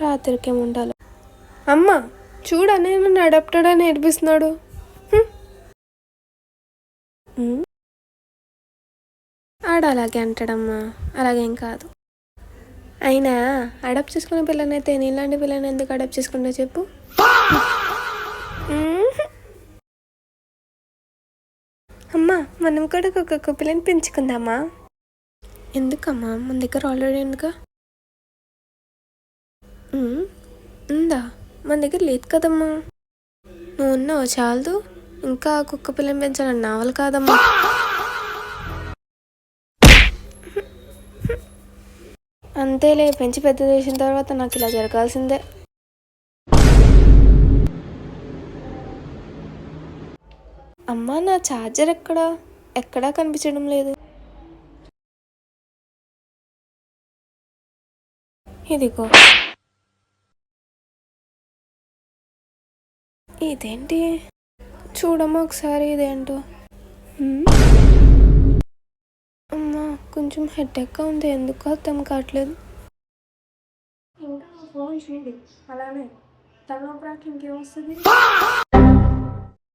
రాత్రికి ఏముండాలి. అమ్మ చూడనే నన్ను అడాప్టెడ్ అని నేర్పిస్తున్నాడు. ఆడ అలాగే అంటాడమ్మా, అలాగేం కాదు. అయినా అడాప్ట్ చేసుకునే పిల్లనైతే నీలాంటి పిల్లని ఎందుకు అడాప్ట్ చేసుకుంటా చెప్పు. అమ్మా మనం కూడా ఒక్కొక్క పిల్లని పెంచుకుందామా? ఎందుకమ్మా, మన దగ్గర ఆల్రెడీ ఎందుకా ఉందా? మన దగ్గర లేదు కదమ్మా. నువ్వు ఉన్నావు చాలదు, ఇంకా కుక్క పిల్లని పెంచాలని నావల్ కాదమ్మా. అంతేలే, పెంచి పెద్ద చేసిన తర్వాత నాకు ఇలా జరగాల్సిందే. అమ్మా నా ఛార్జర్ ఎక్కడా కనిపించడం లేదు. ఇదిగో. ఇదేంటి, చూడమ్మా ఒకసారి ఇదేంటో. అమ్మా కొంచెం హెడేక్గా ఉంది, ఎందుకు అర్థం కావట్లేదు. ఇంకా ఫోన్ చేయండి అలానే తలనొప్పి ఇంకేమొస్తుంది.